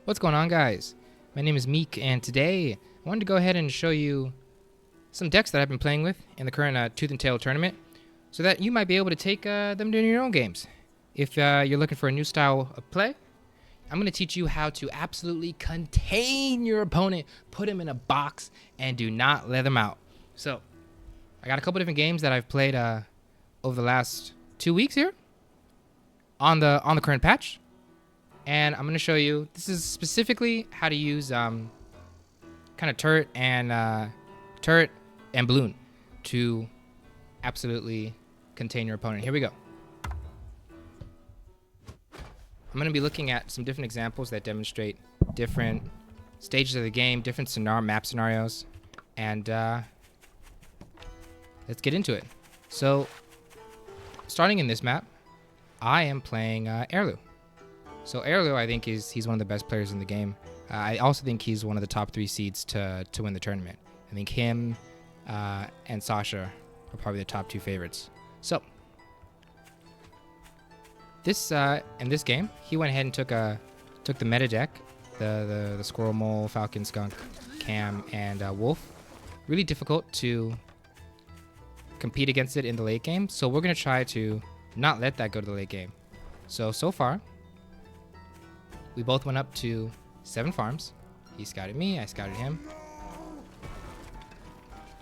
What's going on, guys? My name is Meek, and today I wanted to go ahead and show you some decks that I've been playing with in the current Tooth and Tail tournament, so that you might be able to take them to your own games. If you're looking for a new style of play, I'm going to teach you how to absolutely contain your opponent, put him in a box, and do not let them out. So, I got a couple different games that I've played over the last 2 weeks here on the current patch. And I'm going to show you, this is specifically how to use kind of turret and balloon to absolutely contain your opponent. Here we go. I'm going to be looking at some different examples that demonstrate different stages of the game, different map scenarios, and let's get into it. So, starting in this map, I am playing Airlu. So Airlu, I think he's one of the best players in the game. I also think he's one of the top 3 seeds to win the tournament. I think him and Sasha are probably the top 2 favorites. So this in this game, he went ahead and took the meta deck, the Squirrel, Mole, Falcon, Skunk, Cam, and Wolf. Really difficult to compete against it in the late game. So we're gonna try to not let that go to the late game. So far, we both went up to 7 farms. He scouted me, I scouted him.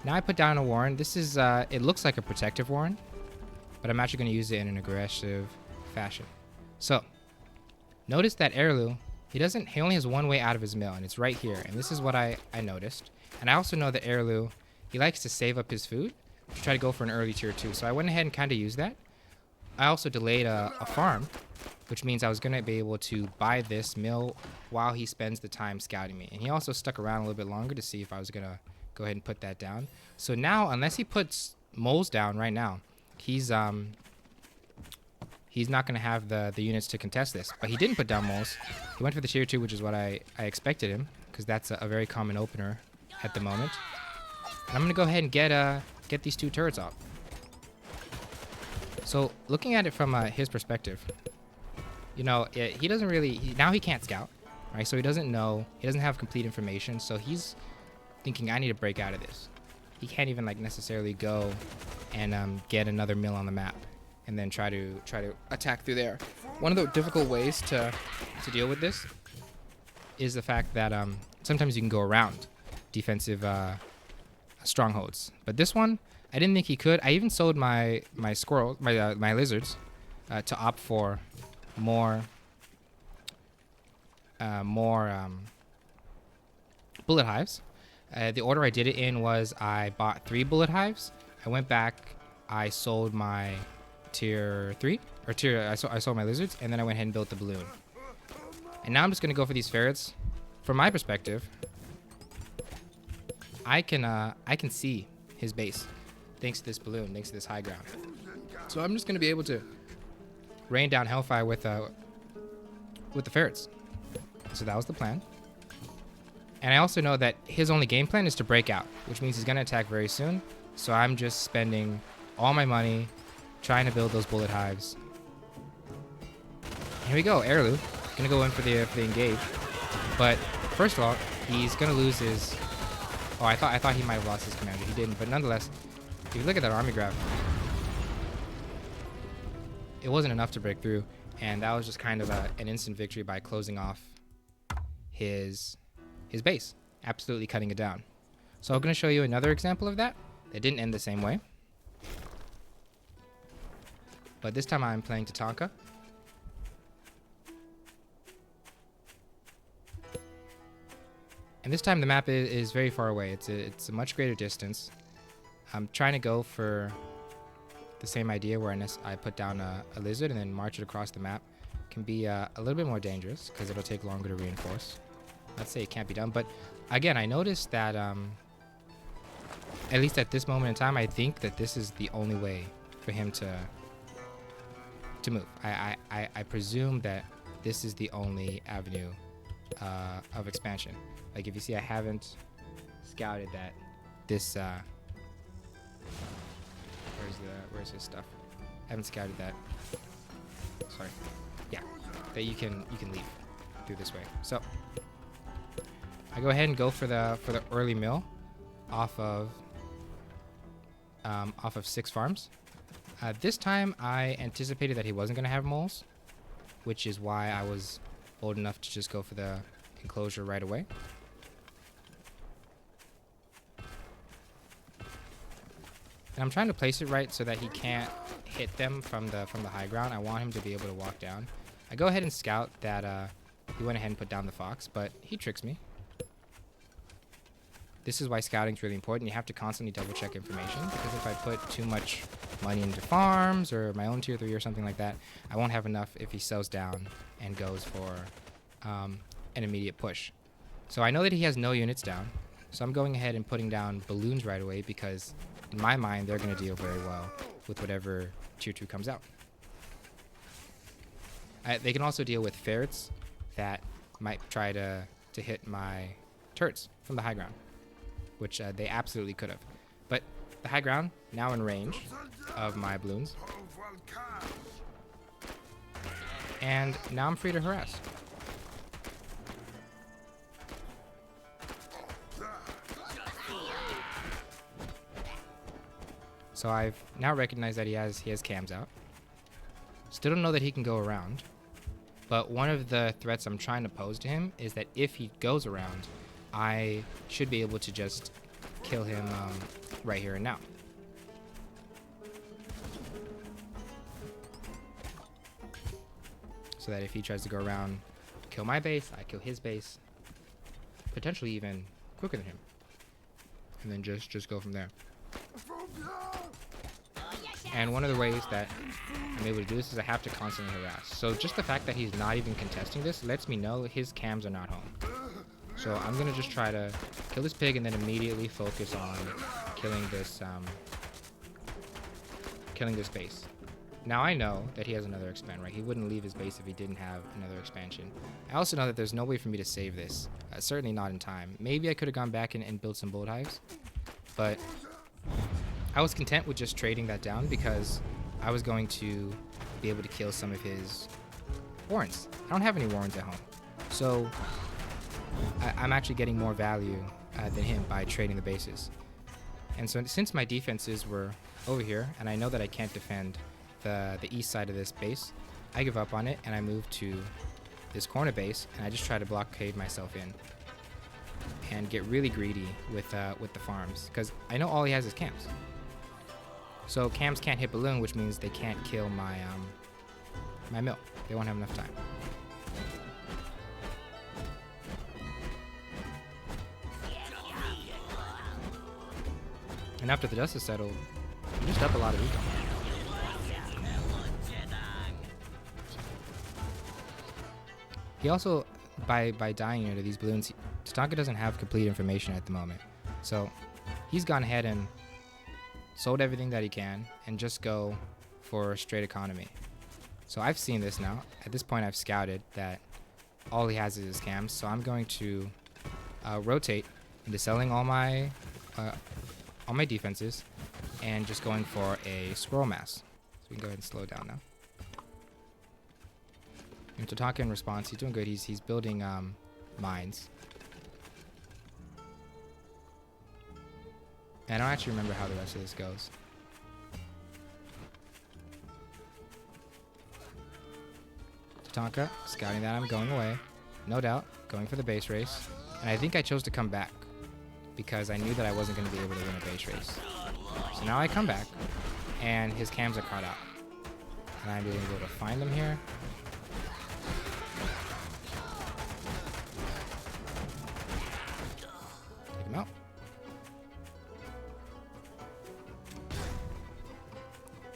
Now I put down a Warren. This is, it looks like a protective Warren, but I'm actually going to use it in an aggressive fashion. So, notice that Airlu, he only has one way out of his mill, and it's right here. And this is what I noticed. And I also know that Airlu, he likes to save up his food to try to go for an early tier 2. So I went ahead and kind of used that. I also delayed a farm, which means I was going to be able to buy this mill while he spends the time scouting me. And he also stuck around a little bit longer to see if I was going to go ahead and put that down. So now, unless he puts moles down right now, he's not going to have the units to contest this. But he didn't put down moles. He went for the tier 2, which is what I expected him, because that's a very common opener at the moment. And I'm going to go ahead and get these 2 turrets off. So looking at it from his perspective, you know, he doesn't really, now he can't scout, right? So he doesn't have complete information. So he's thinking, I need to break out of this. He can't even like necessarily go and get another mill on the map and then try to attack through there. One of the difficult ways to deal with this is the fact that sometimes you can go around defensive strongholds. But this one, I didn't think he could. I even sold my lizards to opt for more bullet hives. The order I did it in was I bought 3 bullet hives. I went back, I sold my tier 3 or I sold my lizards, and then I went ahead and built the balloon. And now I'm just gonna go for these ferrets. From my perspective, I can see his base thanks to this balloon, thanks to this high ground. So I'm just gonna be able to rain down hellfire with the ferrets. So that was the plan. And I also know that his only game plan is to break out, which means he's going to attack very soon. So I'm just spending all my money trying to build those bullet hives. Here we go, Airlu. Going to go in for the engage. But first of all, he's going to lose his... Oh, I thought he might have lost his commander. He didn't. But nonetheless, if you look at that army graph, it wasn't enough to break through. And that was just kind of an instant victory by closing off his base, absolutely cutting it down. So I'm going to show you another example of that. It didn't end the same way. But this time I'm playing Tatanka. And this time the map is very far away. It's a much greater distance. I'm trying to go for the same idea where I put down a lizard and then march it across the map. Can be a little bit more dangerous because it'll take longer to reinforce. Let's say it can't be done, but again, I noticed that at least at this moment in time, I think that this is the only way for him to move. I presume that this is the only avenue of expansion. Like if you see, I haven't scouted that this where's his stuff? I haven't scouted that. Sorry. Yeah, that you can leave. through this way. So I go ahead and go for the early mill off of 6 farms. This time I anticipated that he wasn't going to have moles, which is why I was bold enough to just go for the enclosure right away. And I'm trying to place it right so that he can't hit them from the high ground. I want him to be able to walk down. I go ahead and scout that he went ahead and put down the fox, but he tricks me. This is why scouting is really important. You have to constantly double check information, because if I put too much money into farms or my own tier 3 or something like that, I won't have enough if he sells down and goes for an immediate push. So I know that he has no units down, so I'm going ahead and putting down balloons right away, because in my mind they're going to deal very well with whatever tier 2 comes out. They can also deal with ferrets that might try to hit my turrets from the high ground, which they absolutely could have. But the high ground, now in range of my balloons. And now I'm free to harass. So I've now recognized that he has cams out. Still don't know that he can go around. But one of the threats I'm trying to pose to him is that if he goes around, I should be able to just kill him right here and now. So that if he tries to go around, kill my base, I kill his base, potentially even quicker than him. And then just go from there. And one of the ways that I'm able to do this is I have to constantly harass. So just the fact that he's not even contesting this lets me know his cams are not home. So I'm going to just try to kill this pig and then immediately focus on killing this base. Now I know that he has another expand, right? He wouldn't leave his base if he didn't have another expansion. I also know that there's no way for me to save this. Certainly not in time. Maybe I could have gone back and built some bolt hives. But I was content with just trading that down because I was going to be able to kill some of his warrants. I don't have any warrants at home. So I'm actually getting more value than him by trading the bases. And so since my defenses were over here, and I know that I can't defend the east side of this base, I give up on it and I move to this corner base, and I just try to blockade myself in and get really greedy with the farms, because I know all he has is cams. So cams can't hit balloon, which means they can't kill my my mill. They won't have enough time. And after the dust is settled, you just up a lot of eco. He also, by dying into these balloons, Tatanka doesn't have complete information at the moment. So he's gone ahead and sold everything that he can and just go for straight economy. So I've seen this now. At this point, I've scouted that all he has is his cams. So I'm going to rotate into selling all my defenses and just going for a squirrel mass. So we can go ahead and slow down now. And Tatanka in response, he's doing good. He's building mines. And I don't actually remember how the rest of this goes. Tatanka, scouting that, I'm going away. No doubt, going for the base race. And I think I chose to come back because I knew that I wasn't going to be able to win a base race. So now I come back, and his cams are caught out. And I'm being able to find them here. Take him out.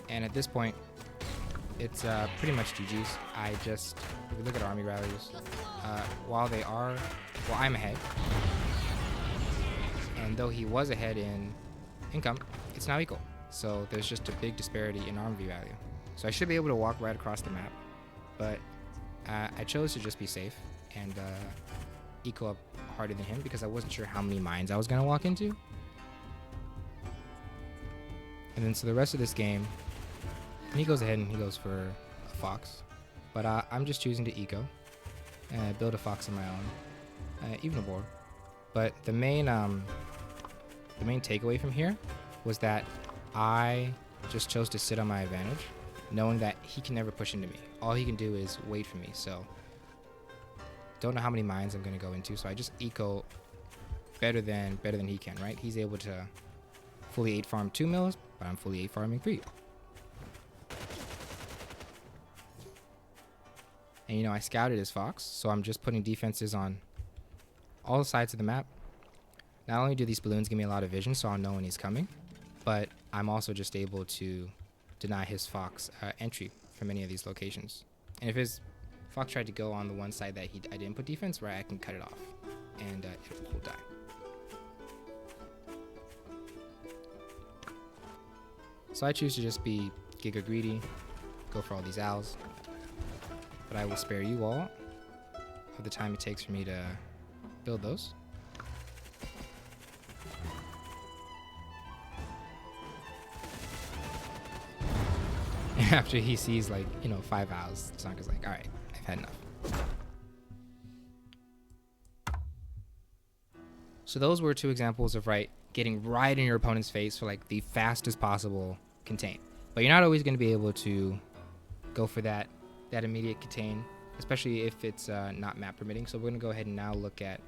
And at this point, it's pretty much GG's. If we look at army rallies, while I'm ahead, and though he was ahead in income, it's now equal. So there's just a big disparity in army value. So I should be able to walk right across the map, but I chose to just be safe and equal up harder than him because I wasn't sure how many mines I was going to walk into. And then so the rest of this game, he goes ahead and he goes for a fox, but I'm just choosing to eco. build a fox of my own, even a boar. But the main takeaway from here was that I just chose to sit on my advantage, knowing that he can never push into me. All he can do is wait for me. So don't know how many mines I'm going to go into, so I just eco better than he can, right? He's able to fully 8 farm 2 mills, but I'm fully 8 farming 3. And you know, I scouted his fox, so I'm just putting defenses on all sides of the map. Not only do these balloons give me a lot of vision, so I'll know when he's coming, but I'm also just able to deny his fox entry from any of these locations. And if his fox tried to go on the one side that I didn't put defense, right, I can cut it off, and it will die. So I choose to just be giga greedy, go for all these owls, but I will spare you all of the time it takes for me to build those. After he sees, like, you know, 5 owls, Sanka's like, alright, I've had enough. So those were 2 examples of, right, getting right in your opponent's face for, like, the fastest possible contain. But you're not always going to be able to go for that immediate contain, especially if it's not map permitting. So we're going to go ahead and now look at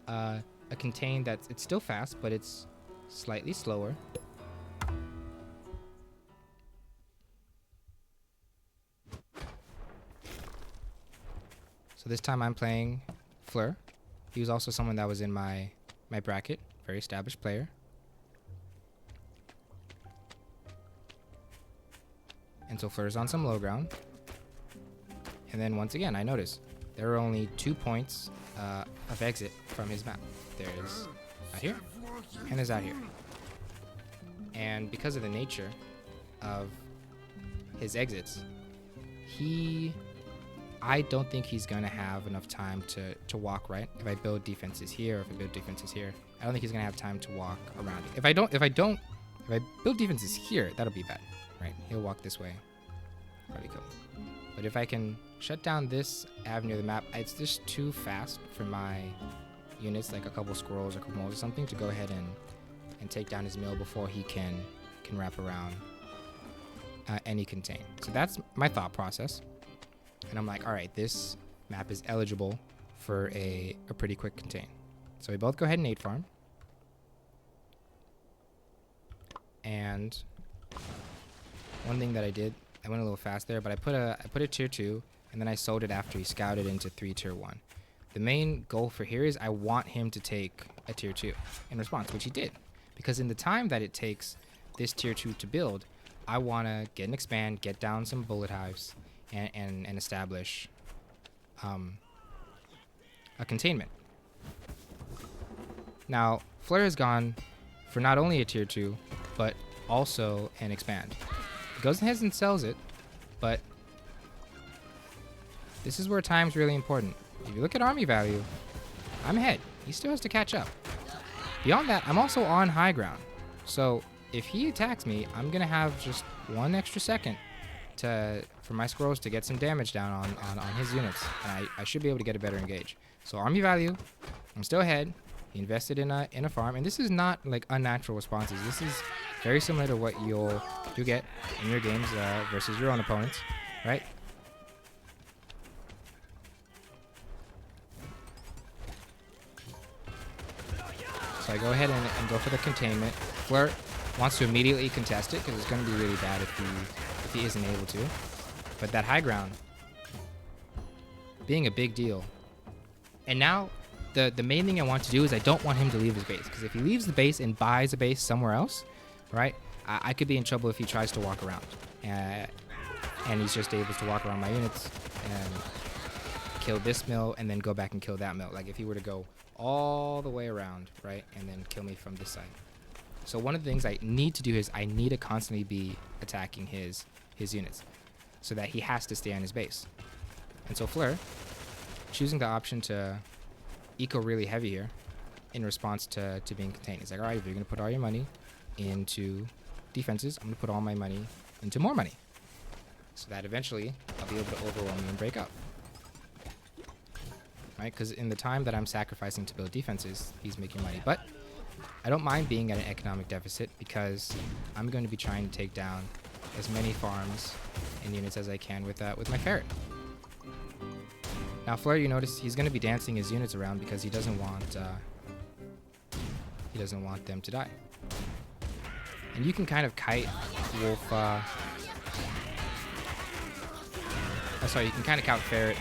a contain it's still fast, but it's slightly slower. So this time I'm playing Fleur. He was also someone that was in my bracket, very established player. And so Fleur's on some low ground. And then once again, I notice there are only 2 points of exit from his map. There's out here, and there's out here. And because of the nature of his exits, I don't think he's going to have enough time to walk right. If I build defenses here, or if I build defenses here, I don't think he's going to have time to walk around it. If I build defenses here, that'll be bad, right? He'll walk this way, probably kill me. But if I can shut down this avenue of the map, it's just too fast for my units, like a couple squirrels or a couple moles or something, to go ahead and take down his mill before he can wrap around any contain. So that's my thought process. And I'm like, all right, this map is eligible for a pretty quick contain. So we both go ahead and 8 farm. And one thing that I did, I went a little fast there, but I put a tier 2, and then I sold it after he scouted into 3 tier 1. The main goal for here is I want him to take a tier 2 in response, which he did. Because in the time that it takes this tier 2 to build, I want to get an expand, get down some bullet hives, and establish a containment. Now, Fleur has gone for not only a tier 2, but also an expand. He goes ahead and sells it, but this is where time's really important. If you look at army value, I'm ahead. He still has to catch up. Beyond that, I'm also on high ground. So if he attacks me, I'm going to have just 1 extra second for my squirrels to get some damage down on his units. And I should be able to get a better engage. So army value, I'm still ahead. He invested in a farm, and this is not like unnatural responses. This is very similar to what you get in your games versus your own opponents, right? So I go ahead and go for the containment. Fleur wants to immediately contest it because it's going to be really bad if he isn't able to. But that high ground being a big deal. And now the main thing I want to do is I don't want him to leave his base, because if he leaves the base and buys a base somewhere else, right, I could be in trouble if he tries to walk around. And he's just able to walk around my units and kill this mill and then go back and kill that mill. Like if he were to go all the way around, right, and then kill me from this side. So one of the things I need to do is I need to constantly be attacking his units so that he has to stay on his base. And so Fleur, choosing the option to eco really heavy here in response to being contained. He's like, all right, if you're going to put all your money into defenses, I'm going to put all my money into more money, so that eventually I'll be able to overwhelm you and break up. right? Because in the time that I'm sacrificing to build defenses, he's making money. But I don't mind being at an economic deficit because I'm going to be trying to take down as many farms and units as I can with my ferret. Now, Fleur, you notice he's going to be dancing his units around because he doesn't want them to die. And you can kind of kite wolf. You can kind of count ferret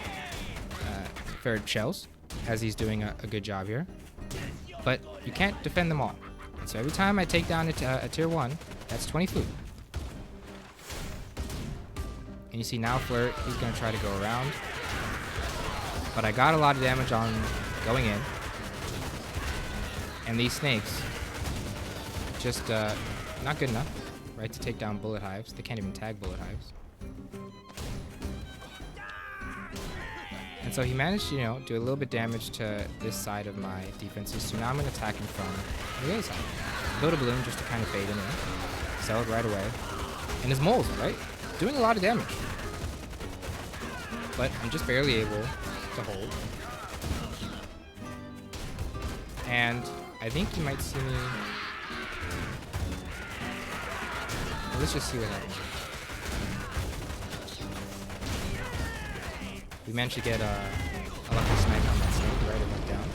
shells as he's doing a good job here. But you can't defend them all. And so every time I take down a tier 1, that's 20 food. And you see now Flirt, he's going to try to go around. But I got a lot of damage on going in. And these snakes, just not good enough, right, to take down bullet hives. They can't even tag bullet hives. And so he managed to, do a little bit damage to this side of my defenses. So now I'm going to attack him from the other side. Build a balloon just to kind of fade him in. Sell it right away. And his moles, right? Doing a lot of damage. But I'm just barely able to hold. And I think you might see me... Well, let's just see what happens. We managed to get a lucky snipe on that snake, right? It went down.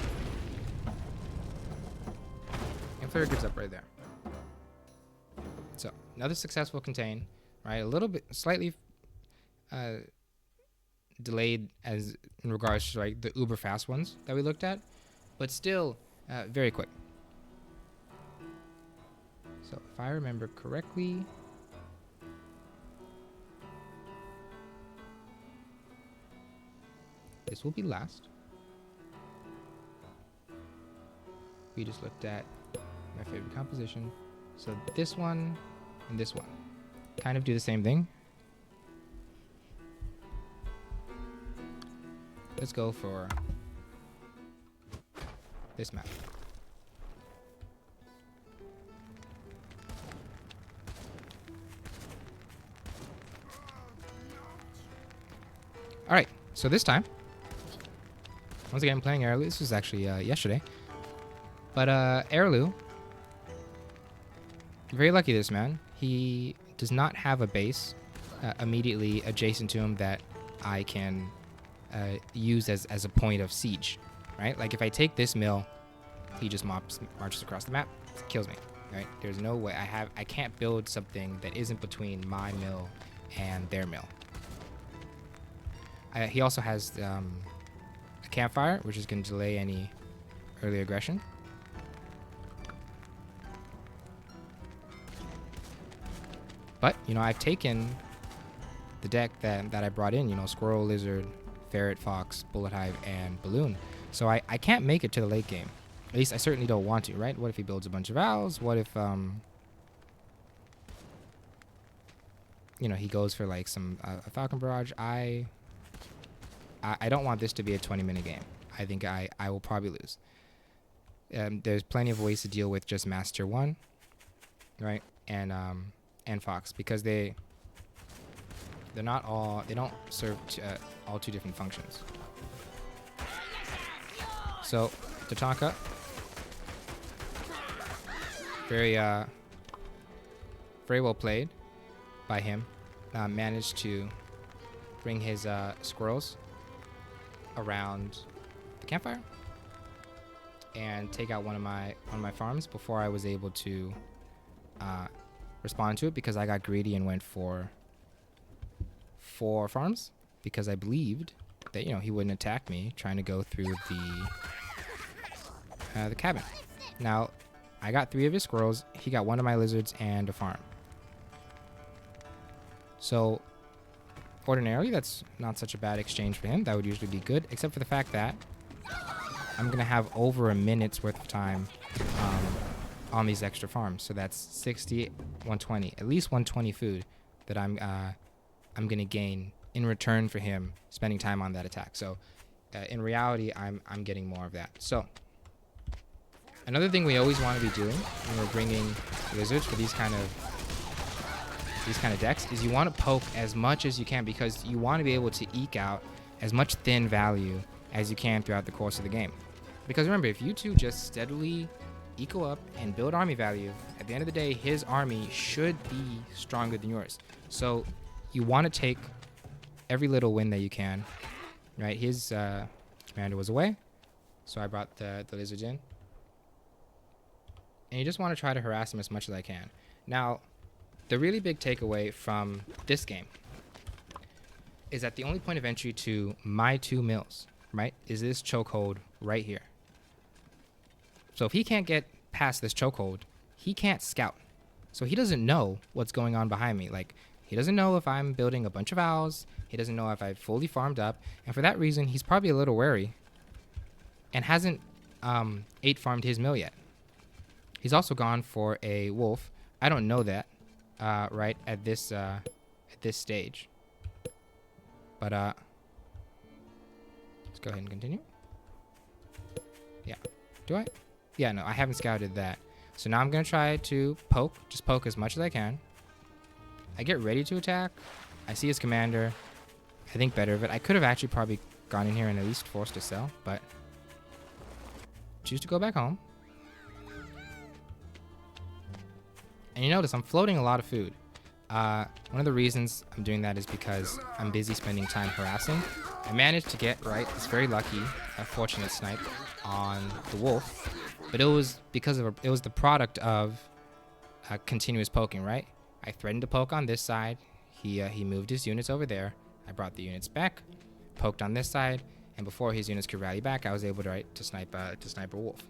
And Flare gives up right there. So, another successful contain, right? A little bit, slightly delayed as in regards to like the uber fast ones that we looked at, but still very quick. So, if I remember correctly, this will be last. We just looked at my favorite composition. So this one and this one kind of do the same thing. Let's go for this map. All right, so this time, once again, I'm playing Airlu. This was actually yesterday. But Airlu, very lucky this man. He does not have a base immediately adjacent to him that I can use as a point of siege, right? Like if I take this mill, he just marches across the map, kills me, right? There's no way I can't build something that isn't between my mill and their mill. He also has a campfire, which is going to delay any early aggression. But, I've taken the deck that I brought in, Squirrel, Lizard, Ferret, Fox, Bullet Hive, and Balloon. So I can't make it to the late game. At least I certainly don't want to, right? What if he builds a bunch of owls? What if, he goes for like some a Falcon Barrage? I don't want this to be a 20-minute game. I think I will probably lose. There's plenty of ways to deal with just Master 1, right? And Fox, because they don't serve all two different functions. So Tatanka, very well played by him. Managed to bring his squirrels around the campfire and take out one of my farms before I was able to respond to it, because I got greedy and went for 4 farms because I believed that he wouldn't attack me trying to go through the cabin. Now I got 3 of his squirrels, he got 1 of my lizards and a farm. So ordinarily, that's not such a bad exchange for him. That would usually be good, except for the fact that I'm going to have over a minute's worth of time on these extra farms. So that's 60, 120, at least 120 food that I'm going to gain in return for him spending time on that attack. So in reality, I'm getting more of that. So another thing we always want to be doing when we're bringing lizards for these kind of decks is you want to poke as much as you can, because you want to be able to eke out as much thin value as you can throughout the course of the game. Because remember, if you two just steadily eco up and build army value, at the end of the day, his army should be stronger than yours. So you want to take every little win that you can, right? His commander was away, so I brought the lizards in. And you just want to try to harass him as much as I can. Now, the really big takeaway from this game is that the only point of entry to my 2 mills, right, is this chokehold right here. So if he can't get past this chokehold, he can't scout. So he doesn't know what's going on behind me. Like, he doesn't know if I'm building a bunch of owls. He doesn't know if I've fully farmed up. And for that reason, he's probably a little wary and hasn't 8 farmed his mill yet. He's also gone for a wolf. I don't know that right at this stage. But let's go ahead and continue. Yeah. Do I? Yeah, no, I haven't scouted that. So now I'm going to try to poke. Just poke as much as I can. I get ready to attack. I see his commander. I think better of it. I could have actually probably gone in here and at least forced a sell, but choose to go back home. And you notice I'm floating a lot of food. One of the reasons I'm doing that is because I'm busy spending time harassing. I managed to get, right, this very lucky, fortunate snipe on the wolf, but it was because of it was the product of continuous poking, right? I threatened to poke on this side. He moved his units over there. I brought the units back, poked on this side, and before his units could rally back, I was able to snipe a wolf.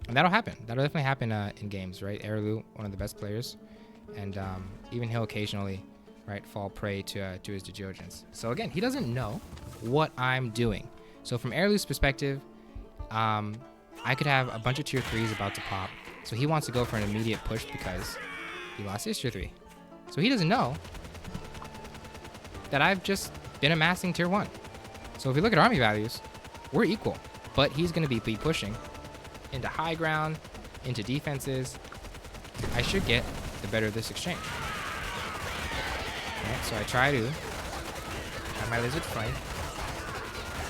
And that'll happen. That'll definitely happen in games, right? Erlu, one of the best players, and even he'll occasionally, right, fall prey to his detergents. So again, he doesn't know what I'm doing. So from Erlu's perspective, I could have a bunch of tier 3s about to pop. So he wants to go for an immediate push because he lost his tier 3. So he doesn't know that I've just been amassing tier 1. So if you look at army values, we're equal. But he's going to be pushing into high ground, into defenses. I should get the better of this exchange. Right, so I try to have my lizard flank.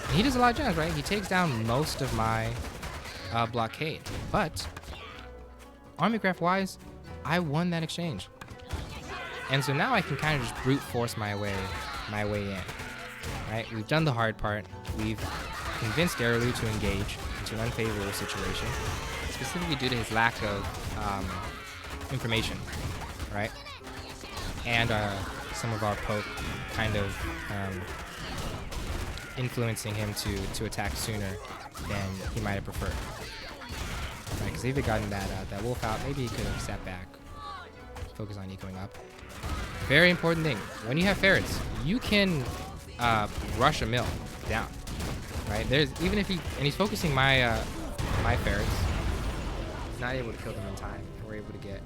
And he does a lot of damage, right? He takes down most of my blockade. But army craft wise, I won that exchange. And so now I can kind of just brute force my way in. Right? We've done the hard part. We've convinced Erlu to engage into an unfavorable situation, specifically due to his lack of information, right? And some of our poke kind of influencing him to attack sooner than he might have preferred. Right? Because if he had gotten that wolf out, maybe he could have sat back, focus on ecoing up. Very important thing: when you have ferrets, you can rush a mill down. Right? There's even if he's focusing my my ferrets, he's not able to kill them in time. We're able to get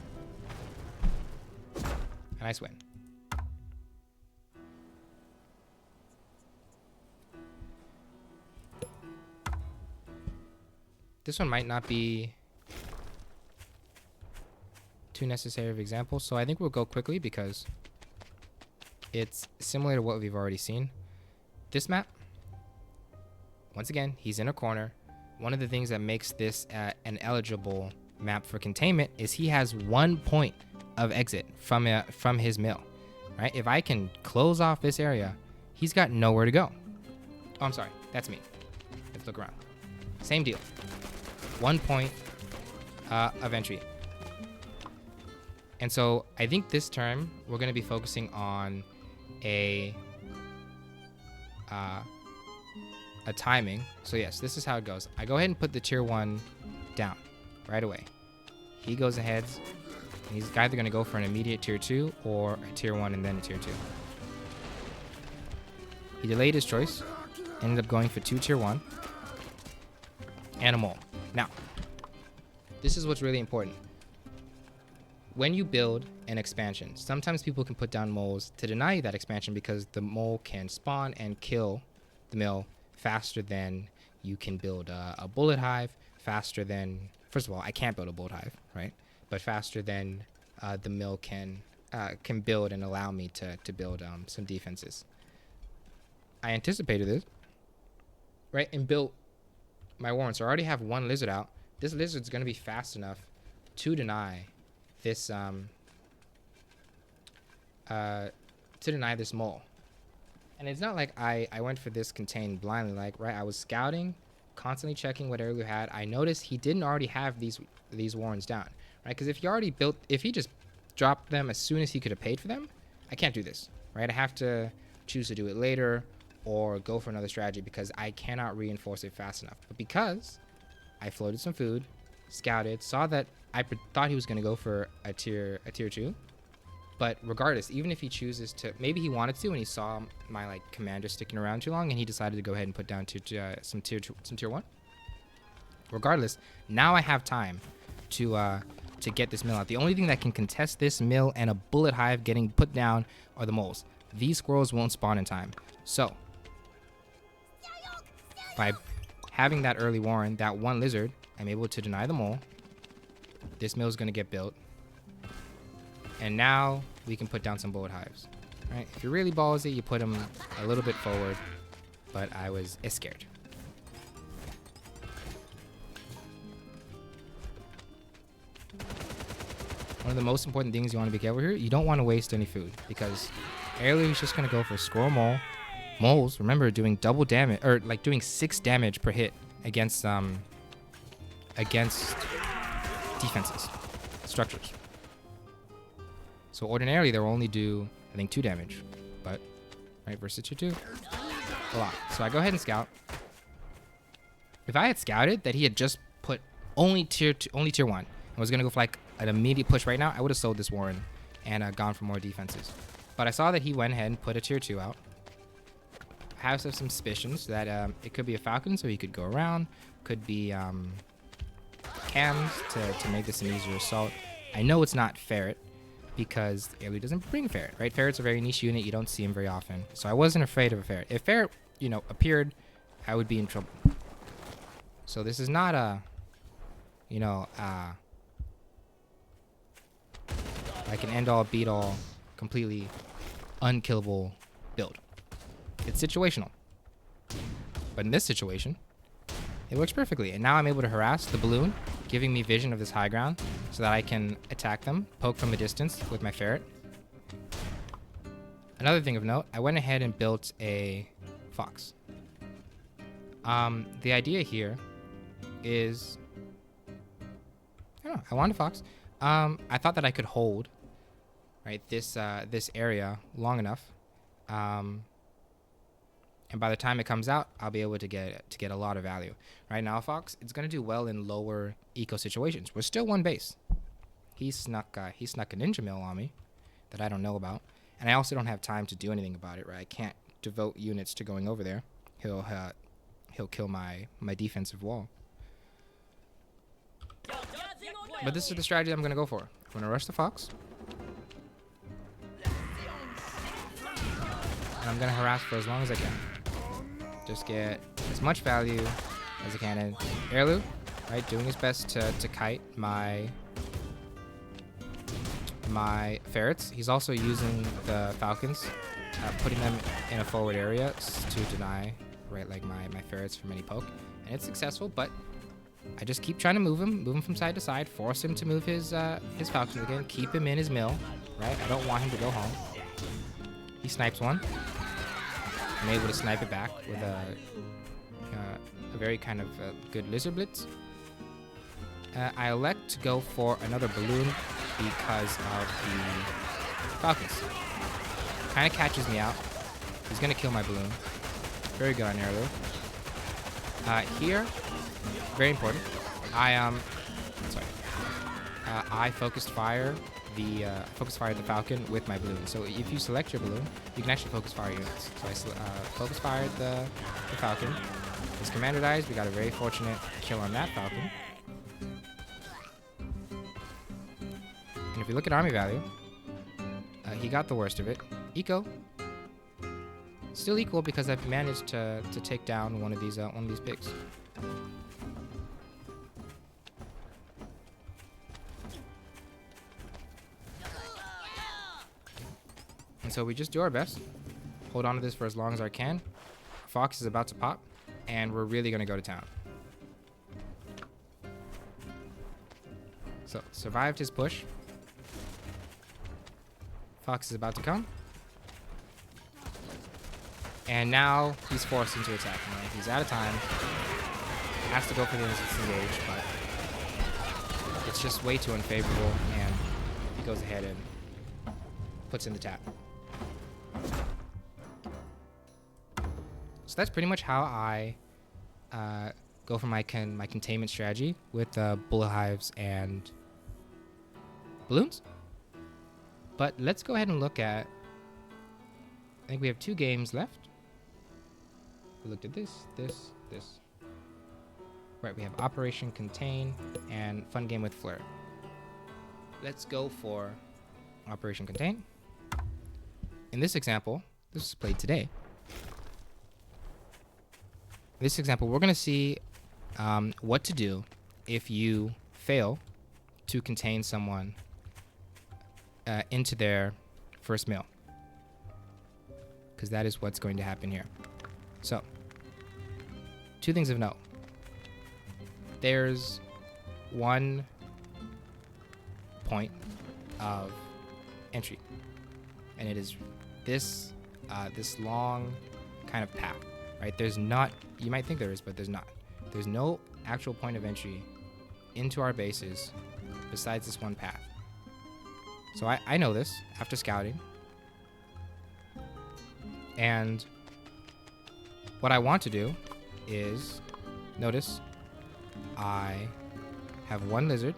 a nice win. This one might not be too necessary of examples, so I think we'll go quickly because it's similar to what we've already seen. This map, once again, he's in a corner. One of the things that makes this an eligible map for containment is he has 1 point of exit from his mill, right? If I can close off this area, he's got nowhere to go. Oh, I'm sorry, that's me. Let's look around. Same deal. 1 point of entry. And so I think this term we're going to be focusing on a timing. So yes, this is how it goes. I go ahead and put the tier 1 down right away. He goes ahead and he's either going to go for an immediate tier 2 or a tier 1 and then a tier 2. He delayed his choice, ended up going for 2 tier 1 and a mole. Now, this is what's really important. When you build an expansion, sometimes people can put down moles to deny you that expansion because the mole can spawn and kill the mill faster than you can build a bullet hive, faster than, first of all, I can't build a bullet hive, right? But faster than the mill can build and allow me to build some defenses. I anticipated this, right, and built my warren. So I already have one lizard out. This lizard's gonna be fast enough to deny this mole. And it's not like I went for this contain blindly. Like, right, I was scouting, constantly checking what Erlu had. I noticed he didn't already have these warrens down, right? Because if he just dropped them as soon as he could have paid for them, I can't do this, right? I have to choose to do it later or go for another strategy because I cannot reinforce it fast enough. But because I floated some food, scouted, saw that I thought he was going to go for a tier 2. But regardless, even if he chooses to, maybe he wanted to and he saw my like commander sticking around too long and he decided to go ahead and put down some tier 1. Regardless, now I have time to get this mill out. The only thing that can contest this mill and a bullet hive getting put down are the moles. These squirrels won't spawn in time. So by having that early warren, that one lizard, I'm able to deny the mole. This mill is going to get built. And now we can put down some bullet hives. Right? If you're really ballsy, you put them a little bit forward. But I was scared. One of the most important things you want to be careful here, you don't want to waste any food. Because Erlu is just going to go for squirrel mole. Moles, remember, doing double damage, or like doing 6 damage per hit against defenses, structures. So ordinarily they'll only do, I think, 2 damage, but right versus tier 2, a lot. So I go ahead and scout. If I had scouted that he had just put only tier 1, and was gonna go for like an immediate push right now, I would have sold this warren and gone for more defenses. But I saw that he went ahead and put a tier 2 out. I have some suspicions that it could be a falcon, so he could go around. Could be cams to make this an easier assault. I know it's not ferret, because Erlu doesn't bring ferret, right? Ferret's a very niche unit. You don't see him very often. So I wasn't afraid of a ferret. If ferret, appeared, I would be in trouble. So this is not a, like an end-all, beat-all, completely unkillable build. It's situational. But in this situation, it works perfectly. And now I'm able to harass the balloon, giving me vision of this high ground so that I can attack them, poke from a distance with my ferret. Another thing of note, I went ahead and built a fox. The idea here is, I wanted a fox. I thought that I could hold, right, this area long enough. And by the time it comes out, I'll be able to get a lot of value. Right now, Fox, it's gonna do well in lower eco situations. We're still one base. He snuck a ninja mill on me that I don't know about, and I also don't have time to do anything about it. Right? I can't devote units to going over there. He'll kill my defensive wall. But this is the strategy I'm gonna go for. I'm gonna rush the Fox. And I'm gonna harass for as long as I can. Just get as much value as I can. And Erlu, right, doing his best to kite my ferrets. He's also using the falcons, putting them in a forward area to deny, right, like my ferrets from any poke. And it's successful, but I just keep trying to move him from side to side, force him to move his falcons again, keep him in his mill, right? I don't want him to go home. He snipes one. I'm able to snipe it back with a very kind of good lizard blitz. I elect to go for another balloon because of the falcons. Kind of catches me out. He's going to kill my balloon. Very good on Erlu. Here, very important. I focused fire the falcon with my balloon. So if you select your balloon, you can actually focus fire units. So I focus fired the falcon. His commander dies. We got a very fortunate kill on that falcon. And if you look at army value, he got the worst of it. Eco, still equal because I've managed to take down one of these pigs. And so we just do our best. Hold on to this for as long as I can. Fox is about to pop. and we're really gonna go to town. So, survived his push. Fox is about to come. And now he's forced into attacking. Right? He's out of time. Has to go for the disengage, but it's just way too unfavorable, and he goes ahead and puts in the tap. So that's pretty much how I go for my containment strategy with bullet hives and balloons. But let's go ahead and look at, I think we have 2 games left. We looked at this. Right, we have Operation Contain and Fun Game with Flare. Let's go for Operation Contain. In this example, this was played today. In this example, we're going to see what to do if you fail to contain someone into their first meal, because that is what's going to happen here. So, 2 things of note. There's 1 point of entry, and it is this this long kind of path, right? There's not, you might think there is, but there's not. There's no actual point of entry into our bases besides this 1 path. So I know this after scouting, and what I want to do is, notice, I have 1 lizard.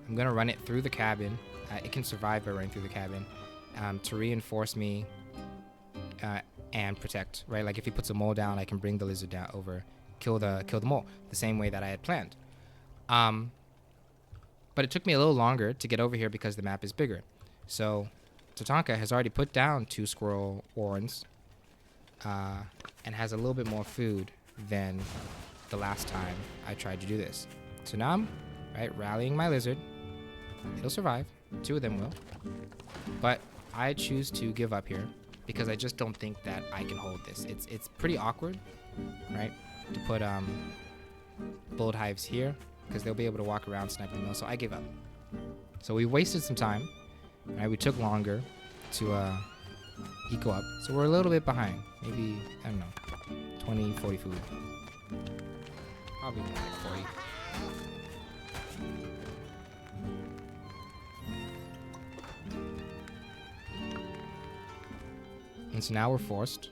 I'm going to run it through the cabin. It can survive by running through the cabin to reinforce me and protect, right? Like if he puts a mole down, I can bring the lizard down over, kill the mole, the same way that I had planned. But it took me a little longer to get over here because the map is bigger. So Tatanka has already put down 2 squirrel warrens and has a little bit more food than the last time I tried to do this. So now I'm rallying my lizard. It'll survive. 2 of them will. But I choose to give up here because I just don't think that I can hold this. It's pretty awkward, right? To put bullet hives here because they'll be able to walk around sniping them. So I gave up. So we wasted some time. Right? We took longer to eco up. So we're a little bit behind. Maybe, I don't know, 20, 40 food. Probably more like 40. And so now we're forced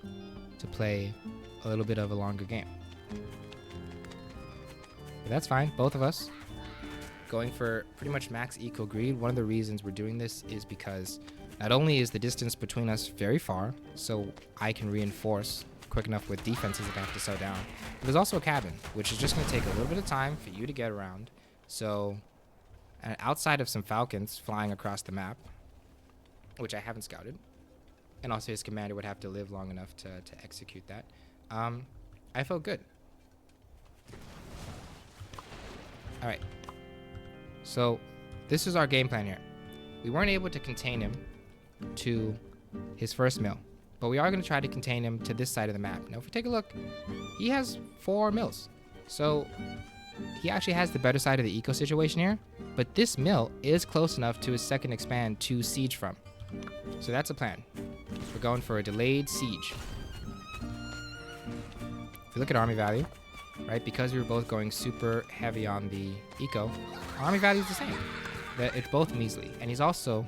to play a little bit of a longer game. But that's fine, both of us going for pretty much max eco greed. One of the reasons we're doing this is because not only is the distance between us very far, so I can reinforce quick enough with defenses that I have to slow down, but there's also a cabin, which is just going to take a little bit of time for you to get around. So outside of some falcons flying across the map, which I haven't scouted, and also his commander would have to live long enough to execute that, I felt good. Alright, so this is our game plan here. We weren't able to contain him to his first mill, but we are going to try to contain him to this side of the map. Now if we take a look, he has 4 mills, so he actually has the better side of the eco situation here, but this mill is close enough to his second expand to siege from. So that's a plan. We're going for a delayed siege. If you look at army value, right, because we were both going super heavy on the eco, army value is the same. It's both measly. And he's also,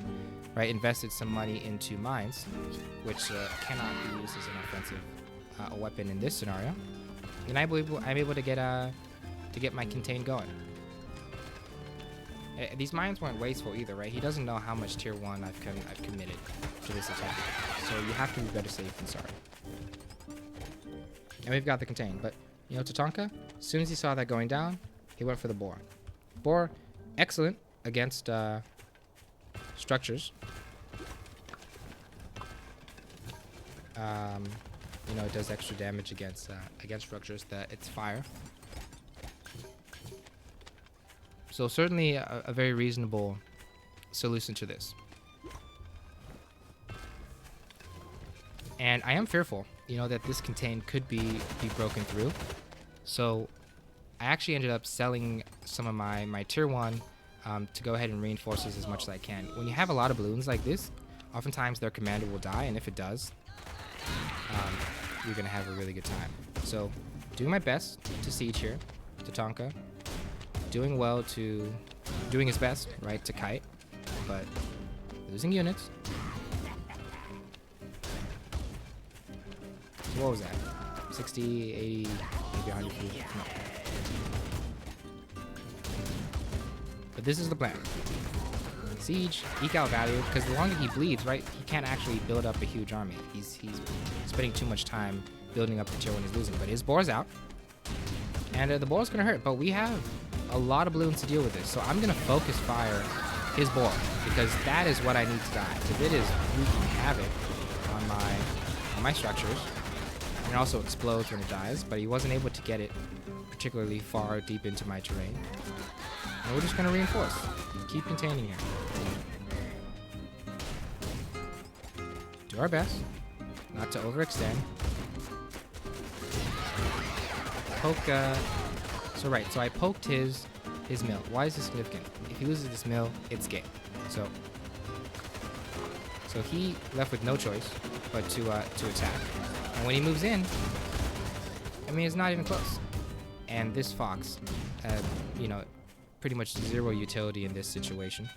right, invested some money into mines, which cannot be used as an offensive weapon in this scenario. And I'm able to get my contain going. These mines weren't wasteful either, right? He doesn't know how much tier 1 I've committed to this attack. So you have to be better safe than sorry. And we've got the contain, but you know, Tatanka, as soon as he saw that going down, he went for the boar. Boar, excellent against structures. You know, it does extra damage against structures. It's fire. So certainly a very reasonable solution to this. And I am fearful, you know, that this contain could be broken through. So I actually ended up selling some of my tier 1 to go ahead and reinforce this as much as I can. When you have a lot of balloons like this, oftentimes their commander will die, and if it does, you're going to have a really good time. So doing my best to siege here, Tatanka. Doing well to... doing his best, right, to kite, but losing units. So what was that? 60, 80, maybe 100 feet? No. But this is the plan. Siege, eke out value, because the longer he bleeds, right, he can't actually build up a huge army. He's spending too much time building up the tier when he's losing. But his boar's out, and the boar's gonna hurt. But we have a lot of balloons to deal with this, so I'm gonna focus fire his boar, because that is what I need to die. Because it is wreaking havoc on my structures, and it also explodes when it dies. But he wasn't able to get it particularly far deep into my terrain. And we're just gonna reinforce. Keep containing here. Do our best not to overextend. Poke, so I poked his mill. Why is this significant? If he loses this mill, it's game. So he left with no choice but to attack. And when he moves in, I mean, it's not even close. And this fox, you know, pretty much zero utility in this situation.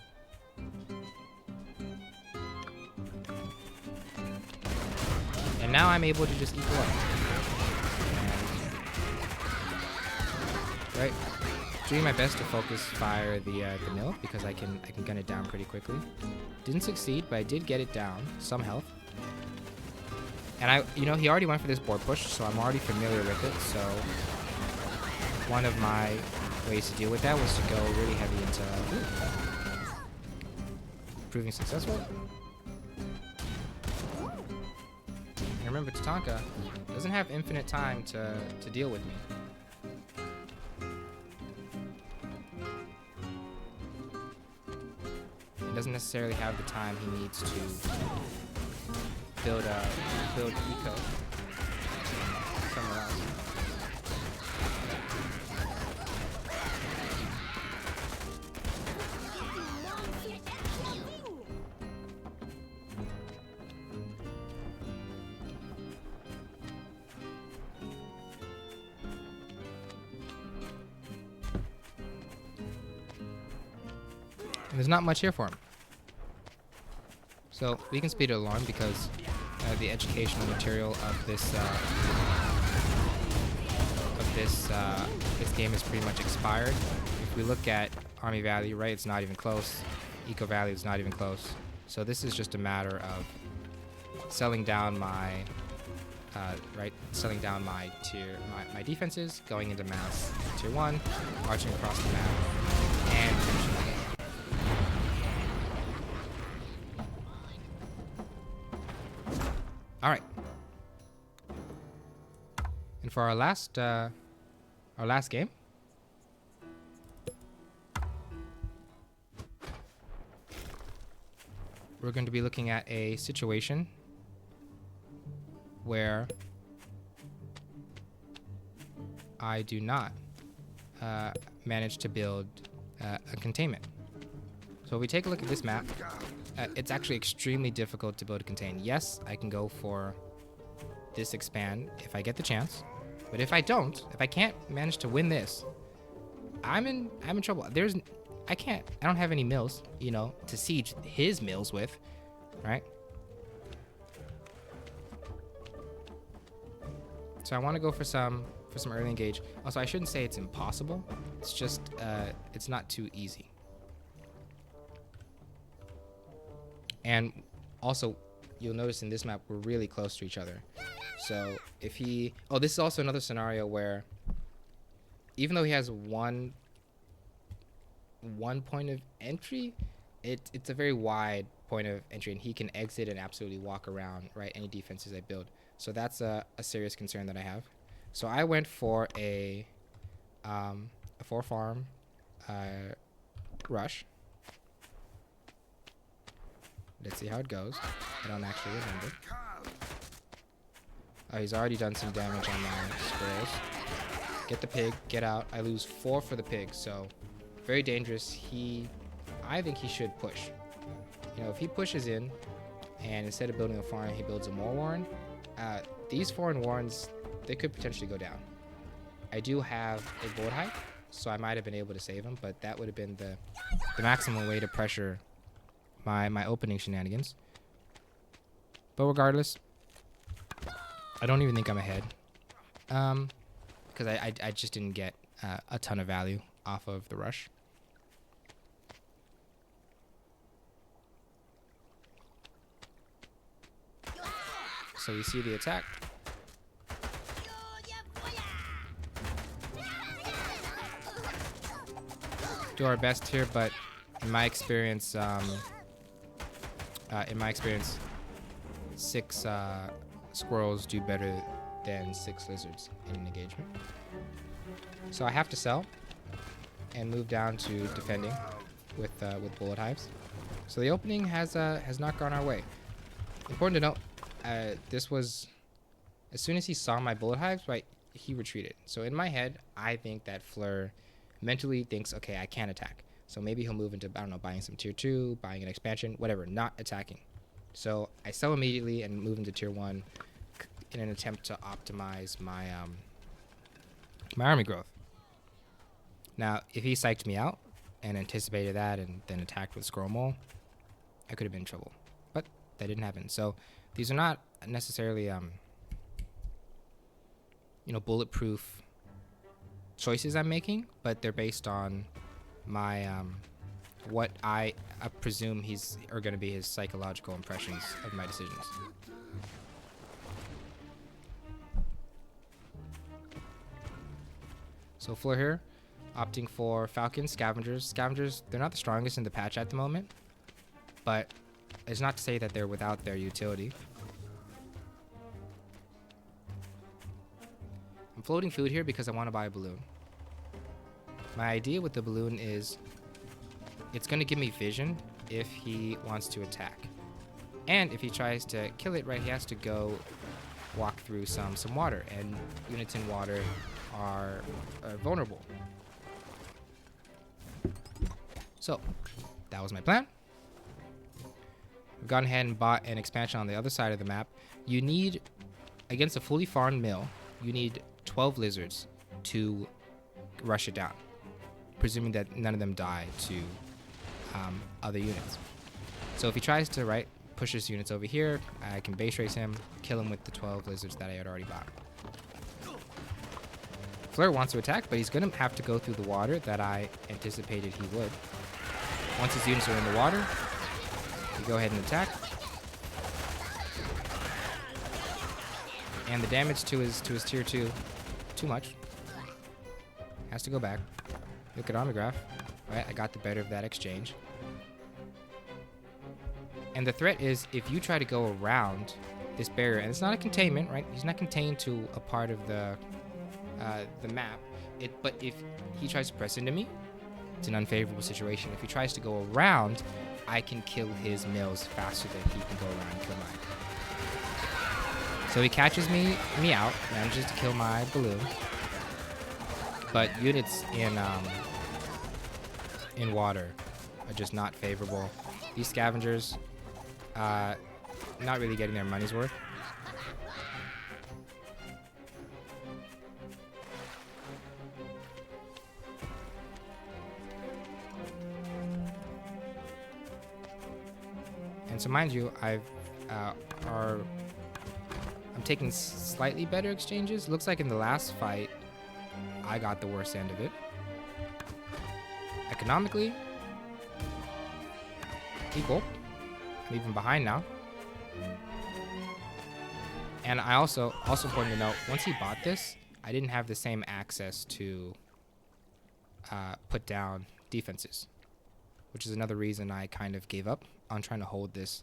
And now I'm able to just equal up. And, right, doing my best to focus fire the mill, because I can gun it down pretty quickly. Didn't succeed, but I did get it down, some health. And he already went for this board push, so I'm already familiar with it. So one of my ways to deal with that was to go really heavy into proving successful. And remember, Tatanka doesn't have infinite time to deal with me. He doesn't necessarily have the time he needs to build eco somewhere else. And there's not much here for him. So we can speed it along, because the educational material of this game is pretty much expired. If we look at army value, right, it's not even close. Eco value is not even close. So this is just a matter of selling down my my defenses, going into mass tier 1, marching across the map, and finishing the game. All right. And for our last game, we're going to be looking at a situation where I do not manage to build a containment. So if we take a look at this map, it's actually extremely difficult to build a contain. Yes, I can go for this expand if I get the chance, but if I don't, if I can't manage to win this, I'm in trouble. I don't have any mills, to siege his mills with, right? So I want to go for some early engage. Also, I shouldn't say it's impossible. It's just it's not too easy. And also, you'll notice in this map, we're really close to each other. So if he... Oh, this is also another scenario where, even though he has one point of entry, it's a very wide point of entry, and he can exit and absolutely walk around, right, any defenses I build. So that's a serious concern that I have. So I went for a 4-farm rush. Let's see how it goes. I don't actually remember. Oh, he's already done some damage on my squirrels. Get the pig, get out. I lose 4 for the pig, so very dangerous. I think he should push. You know, if he pushes in, and instead of building a farm, he builds a more warren, these foreign warrens, they could potentially go down. I do have a bullet hive, so I might have been able to save him, but that would have been the maximum way to pressure my opening shenanigans. But regardless, I don't even think I'm ahead, because I just didn't get a ton of value off of the rush. So we see the attack. Do our best here, but in my experience, 6 squirrels do better than 6 lizards in an engagement. So I have to sell and move down to defending with bullet hives. So the opening has not gone our way. Important to note, this was as soon as he saw my bullet hives, right, he retreated. So in my head, I think that Fleur mentally thinks, okay, I can't attack. So maybe he'll move into, I don't know, buying some tier 2, buying an expansion, whatever, not attacking. So I sell immediately and move into tier 1 in an attempt to optimize my my army growth. Now, if he psyched me out and anticipated that and then attacked with Scroll Mole, I could have been in trouble. But that didn't happen. So these are not necessarily bulletproof choices I'm making, but they're based on my what I presume are going to be his psychological impressions of my decisions. So Fleur here, opting for Falcons, Scavengers. Scavengers, they're not the strongest in the patch at the moment, but it's not to say that they're without their utility. I'm floating food here because I want to buy a balloon. My idea with the balloon is it's going to give me vision if he wants to attack. And if he tries to kill it, right, he has to go walk through some water, and units in water are vulnerable. So that was my plan. We've gone ahead and bought an expansion on the other side of the map. You need, against a fully farmed mill, you need 12 lizards to rush it down, presuming that none of them die to other units. So if he tries to push his units over here, I can base race him, kill him with the 12 lizards that I had already bought. Fleur wants to attack, but he's going to have to go through the water that I anticipated he would. Once his units are in the water, you go ahead and attack. And the damage to his tier 2, too much. Has to go back. Look at army graph. Right, I got the better of that exchange. And the threat is if you try to go around this barrier, and it's not a containment, right? He's not contained to a part of the map. But if he tries to press into me, it's an unfavorable situation. If he tries to go around, I can kill his mills faster than he can go around and kill mine. So he catches me out, manages to kill my balloon. But units in water are just not favorable. These scavengers, not really getting their money's worth. And so mind you, I'm taking slightly better exchanges. Looks like in the last fight, I got the worst end of it. Economically, equal. I'm even behind now. And I also important to note, once he bought this, I didn't have the same access to put down defenses, which is another reason I kind of gave up on trying to hold this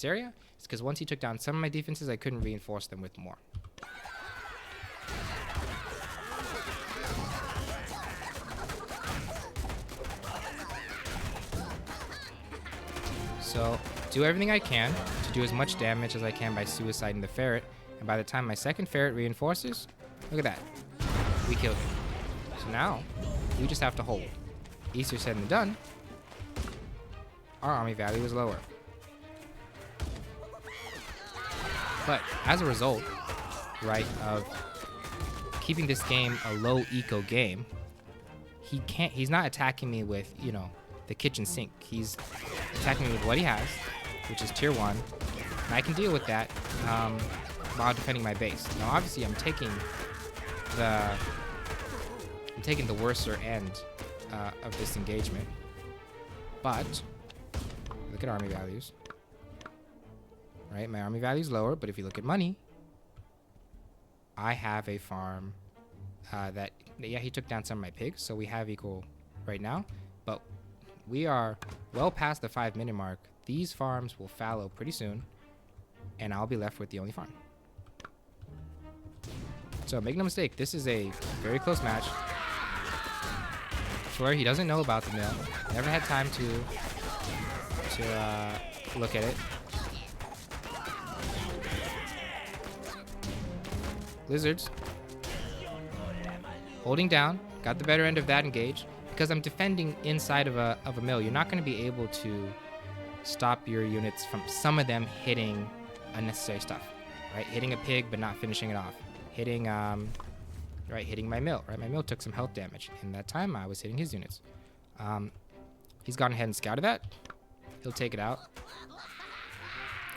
area. It's because once he took down some of my defenses, I couldn't reinforce them with more. So do everything I can to do as much damage as I can by suiciding the ferret, and by the time my second ferret reinforces, look at that, we killed him. So now, we just have to hold. Easier said than done. Our army value is lower. But as a result, right, of keeping this game a low eco game, he's not attacking me with, you know, the kitchen sink. He's attacking me with what he has, which is tier 1. And I can deal with that while defending my base. Now obviously I'm taking the worser end of this engagement. But look at army values. Right, my army value is lower, but if you look at money, I have a farm that, yeah, he took down some of my pigs, so we have equal right now, but we are well past the 5-minute mark. These farms will fallow pretty soon, and I'll be left with the only farm. So make no mistake, this is a very close match. Sure, he doesn't know about the mill. Never had time to look at it. Lizards. Holding down. Got the better end of that engage. Because I'm defending inside of a mill, you're not going to be able to stop your units from some of them hitting unnecessary stuff. Right? Hitting a pig but not finishing it off. Hitting hitting my mill. Right? My mill took some health damage. In that time I was hitting his units. He's gone ahead and scouted that. He'll take it out.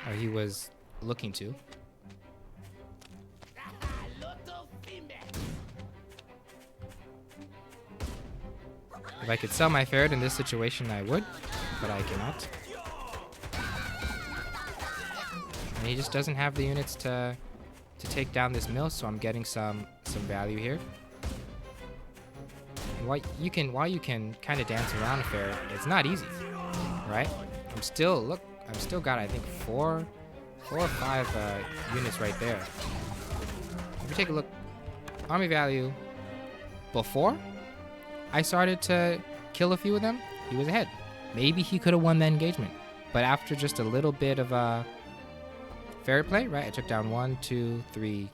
Or he was looking to. If I could sell my ferret in this situation, I would, but I cannot. And he just doesn't have the units to take down this mill, so I'm getting some value here. And while you can kind of dance around a ferret, it's not easy, right? I'm still got, I think, four or five units right there. If you take a look, army value before I started to kill a few of them, he was ahead. Maybe he could have won that engagement. But after just a little bit of ferret play, right? I took down 1, 2, 3.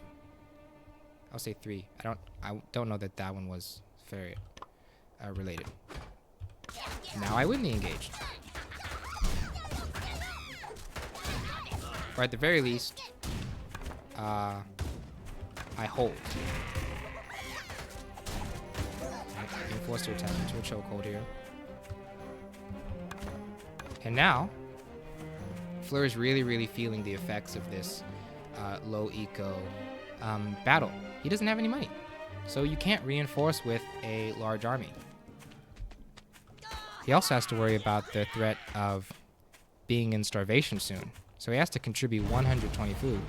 I'll say 3. I don't know that one was ferret related. Now I win the engage. Or at the very least, I hold. Being forced to attack into a chokehold here. And now, Fleur is really feeling the effects of this low eco battle. He doesn't have any money, so you can't reinforce with a large army. He also has to worry about the threat of being in starvation soon, so he has to contribute 120 food.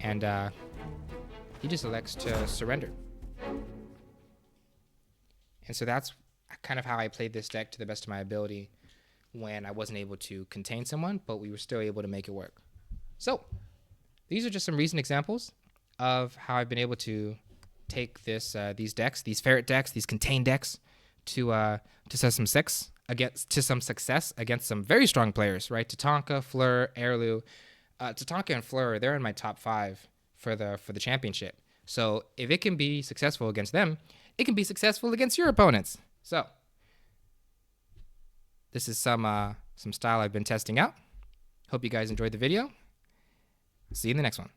And he just elects to surrender. And so that's kind of how I played this deck to the best of my ability when I wasn't able to contain someone, but we were still able to make it work. So these are just some recent examples of how I've been able to take these decks, these ferret decks, these contain decks, to some success against some very strong players, right? Tatanka, Fleur, Erlu. Tatanka and Fleur, they're in my top 5 for the championship. So if it can be successful against them, it can be successful against your opponents. So this is some style I've been testing out. Hope you guys enjoyed the video. See you in the next one.